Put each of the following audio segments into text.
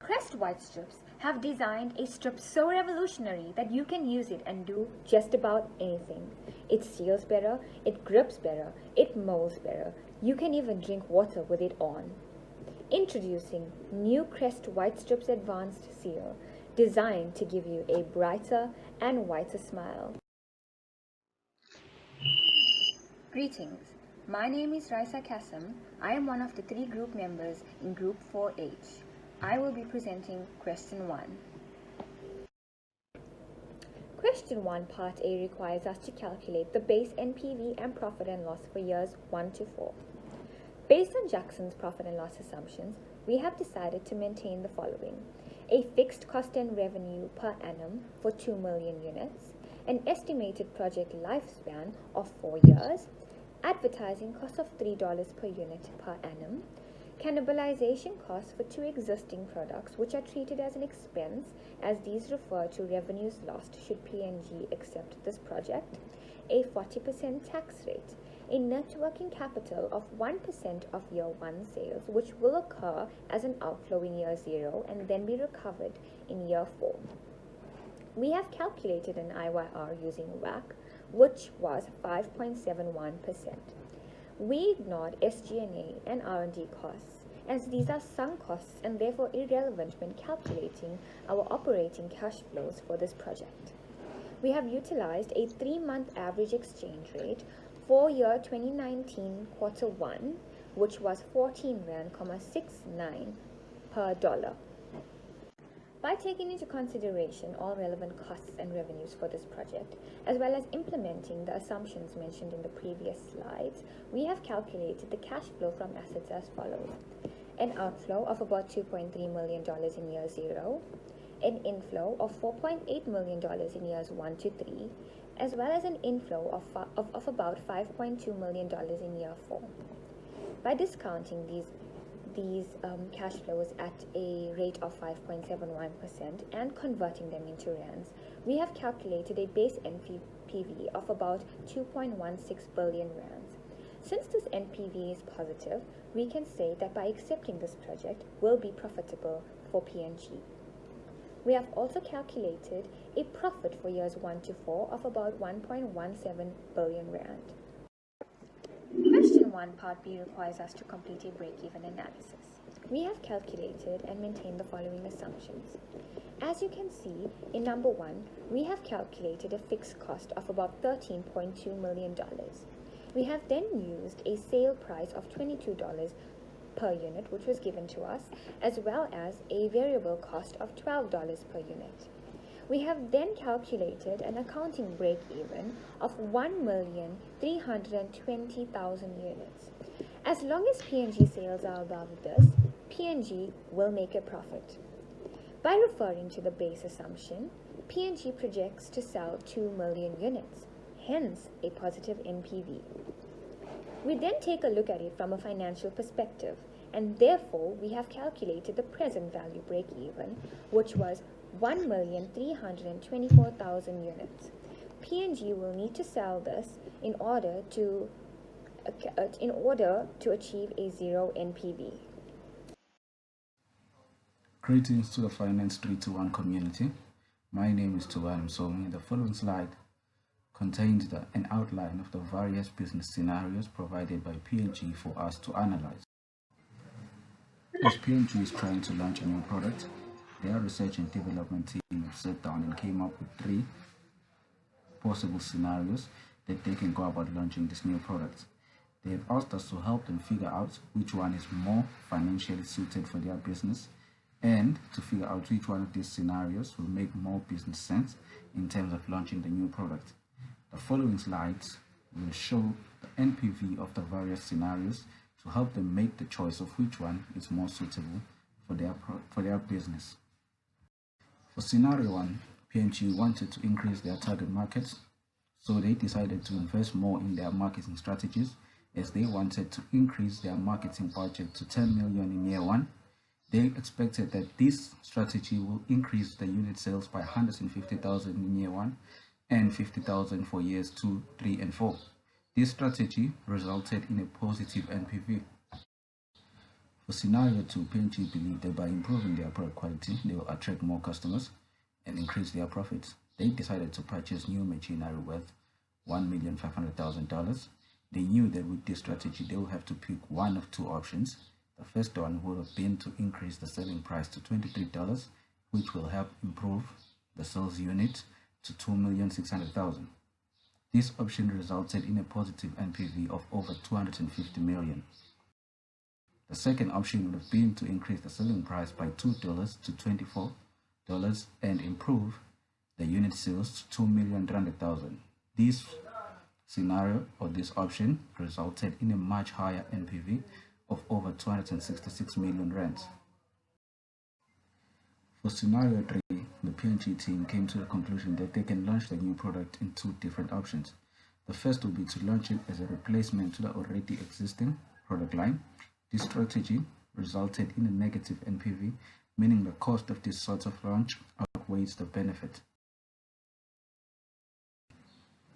Crest white strips have designed a strip so revolutionary that you can use it and do just about anything. It seals better, it grips better, it molds better. You can even drink water with it on. Introducing new Crest White Strips Advanced Seal, designed to give you a brighter and whiter smile. Greetings. My name is Raeesa Cassim. I am one of the 3 group members in Group 4H. I will be presenting Question 1. Question 1 Part A requires us to calculate the base NPV and profit and loss for years 1 to 4. Based on Jackson's profit and loss assumptions, we have decided to maintain the following: a fixed cost and revenue per annum for 2 million units, an estimated project lifespan of 4 years, advertising cost of $3 per unit per annum, cannibalization costs for 2 existing products which are treated as an expense as these refer to revenues lost should P&G accept this project, a 40% tax rate, a net working capital of 1% of year 1 sales which will occur as an outflow in year 0 and then be recovered in year 4. We have calculated an IYR using WACC, which was 5.71%. We ignored SG&A and R&D costs, as these are sunk costs and therefore irrelevant when calculating our operating cash flows for this project. We have utilized a 3-month average exchange rate for year 2019 quarter 1, which was 14 Rand,69 per dollar. By taking into consideration all relevant costs and revenues for this project, as well as implementing the assumptions mentioned in the previous slides, we have calculated the cash flow from assets as follows: an outflow of about $2.3 million in year 0, an inflow of $4.8 million in years 1 to 3, as well as an inflow of about $5.2 million in year 4. By discounting these cash flows at a rate of 5.71% and converting them into rands, we have calculated a base NPV of about 2.16 billion rands. Since this NPV is positive, we can say that by accepting this project will be profitable for P&G. We have also calculated a profit for years 1 to 4 of about 1.17 billion rand. Question 1 Part B requires us to complete a break-even analysis. We have calculated and maintained the following assumptions. As you can see, in number 1, we have calculated a fixed cost of about $13.2 million. We have then used a sale price of $22 per unit, which was given to us, as well as a variable cost of $12 per unit. We have then calculated an accounting break-even of 1,320,000 units. As long as P&G sales are above this, P&G will make a profit. By referring to the base assumption, P&G projects to sell 2 million units, hence a positive NPV. We then take a look at it from a financial perspective, and therefore we have calculated the present value break-even, which was 1,324,000 units. P&G will need to sell this in order to achieve a 0 NPV. Greetings to the FINA321 community. My name is Thobani Msomi. The following slide contains an outline of the various business scenarios provided by P&G for us to analyze. As P&G is trying to launch a new product, their research and development team have sat down and came up with 3 possible scenarios that they can go about launching this new product. They have asked us to help them figure out which one is more financially suited for their business and to figure out which one of these scenarios will make more business sense in terms of launching the new product. The following slides will show the NPV of the various scenarios to help them make the choice of which one is more suitable for their business. For scenario 1, P&G wanted to increase their target markets, so they decided to invest more in their marketing strategies as they wanted to increase their marketing budget to 10 million in year 1. They expected that this strategy will increase the unit sales by 150,000 in year 1 and 50,000 for years 2, 3, and 4. This strategy resulted in a positive NPV. For scenario 2, P&G believe that by improving their product quality, they will attract more customers and increase their profits. They decided to purchase new machinery worth $1,500,000. They knew that with this strategy, they would have to pick one of two options. The first one would have been to increase the selling price to $23, which will help improve the sales unit to $2,600,000. This option resulted in a positive NPV of over $250 million. The second option would have been to increase the selling price by $2 to $24 and improve the unit sales to $2,300,000. This scenario or this option resulted in a much higher NPV of over 266 million rands. For scenario 3, the P&G team came to the conclusion that they can launch the new product in two different options. The first would be to launch it as a replacement to the already existing product line. This strategy resulted in a negative NPV, meaning the cost of this sort of launch outweighs the benefit.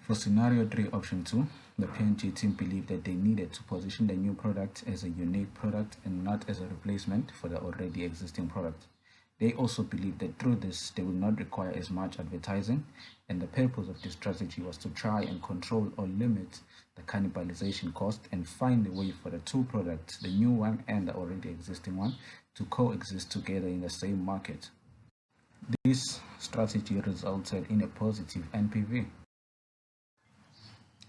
For scenario 3, option 2, the P&G team believed that they needed to position the new product as a unique product and not as a replacement for the already existing product. They also believed that through this, they would not require as much advertising, and the purpose of this strategy was to try and control or limit the cannibalization cost and find a way for the two products, the new one and the already existing one, to coexist together in the same market. This strategy resulted in a positive NPV.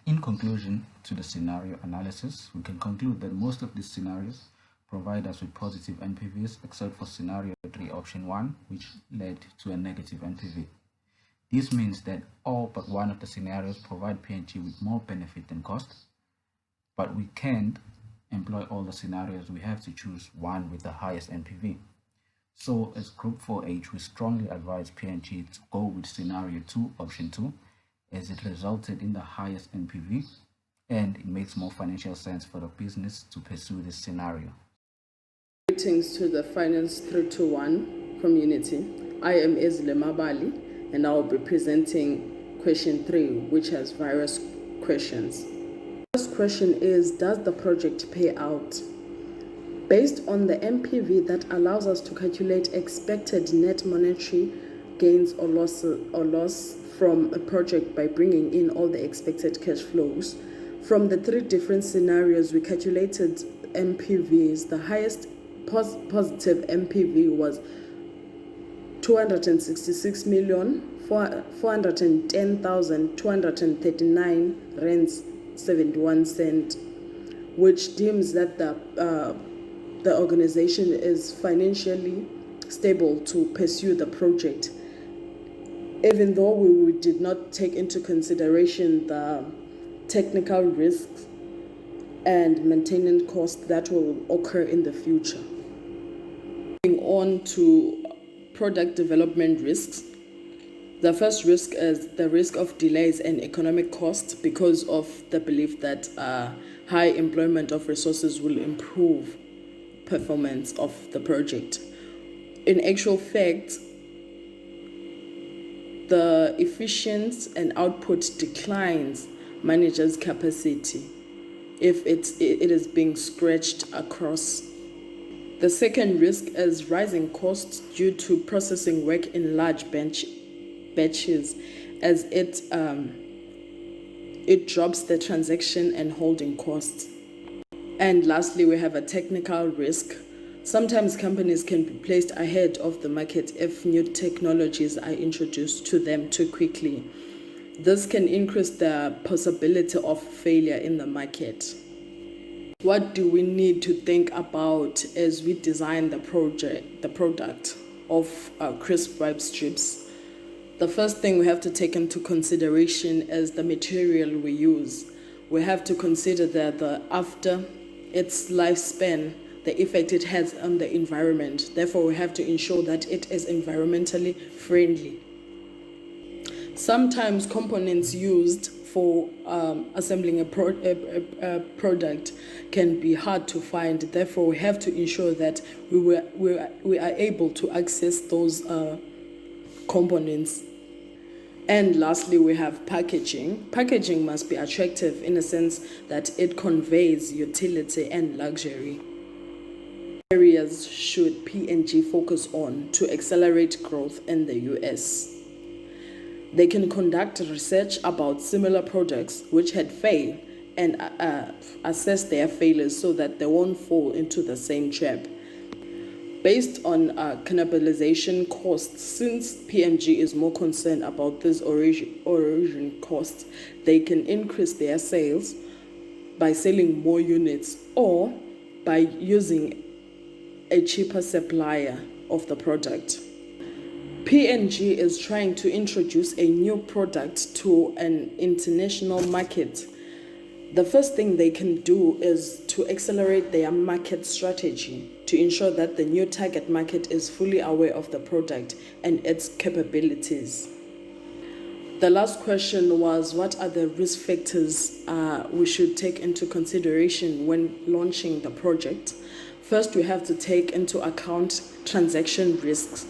In conclusion to the scenario analysis, we can conclude that most of these scenarios provide us with positive NPVs except for scenario 3 option 1, which led to a negative NPV. This means that all but one of the scenarios provide P&G with more benefit than cost, but we can't employ all the scenarios. We have to choose one with the highest NPV. So as Group 4H, we strongly advise P&G to go with scenario 2 option 2, as it resulted in the highest NPV and it makes more financial sense for the business to pursue this scenario. Greetings to the FINA321 community. I am Ezile Mabali and I will be presenting question 3, which has various questions. The first question is, does the project pay out? Based on the NPV that allows us to calculate expected net monetary gains or loss from a project by bringing in all the expected cash flows. From the 3 different scenarios we calculated NPVs, the highest positive NPV was 266,410,239 rands 71 cent, which deems that the organization is financially stable to pursue the project, even though we did not take into consideration the technical risks and maintenance costs that will occur in the future. Moving on to product development risks. The first risk is the risk of delays and economic costs because of the belief that high employment of resources will improve performance of the project. In actual fact, the efficiency and output declines managers' capacity if it is being stretched across. The second risk is rising costs due to processing work in large batches, as it drops the transaction and holding costs. And lastly, we have a technical risk. Sometimes companies can be placed ahead of the market if new technologies are introduced to them too quickly. This can increase the possibility of failure in the market. What do we need to think about as we design the product of crisp wipe strips? The first thing we have to take into consideration is the material we use. We have to consider that after its lifespan, the effect it has on the environment. Therefore, we have to ensure that it is environmentally friendly. Sometimes components used for assembling a product can be hard to find. Therefore, we have to ensure that we are able to access those components. And lastly, we have packaging. Packaging must be attractive in a sense that it conveys utility and luxury. areas should P&G focus on to accelerate growth in the US? They can conduct research about similar projects which had failed and assess their failures so that they won't fall into the same trap. Based on cannibalization costs, since P&G is more concerned about these origin costs, they can increase their sales by selling more units or by using a cheaper supplier of the product. P&G is trying to introduce a new product to an international market. The first thing they can do is to accelerate their market strategy to ensure that the new target market is fully aware of the product and its capabilities. The last question was, what are the risk factors we should take into consideration when launching the project? First, we have to take into account transaction risks.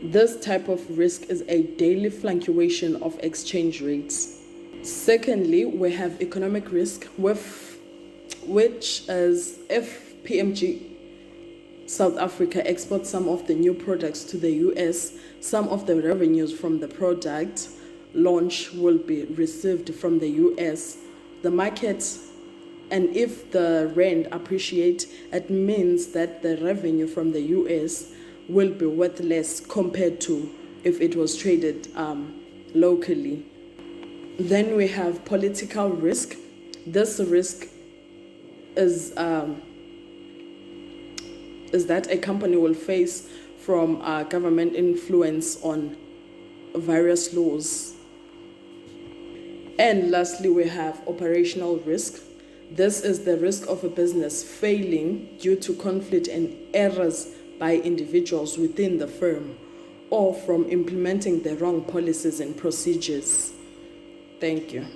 This type of risk is a daily fluctuation of exchange rates. Secondly, we have economic risk, which is if P&G South Africa exports some of the new products to the US, some of the revenues from the product launch will be received from the US. The market, and if the rand appreciates, it means that the revenue from the US will be worth less compared to if it was traded locally. Then we have political risk. This risk is that a company will face from government influence on various laws. And lastly, we have operational risk. This is the risk of a business failing due to conflict and errors by individuals within the firm or from implementing the wrong policies and procedures. Thank you.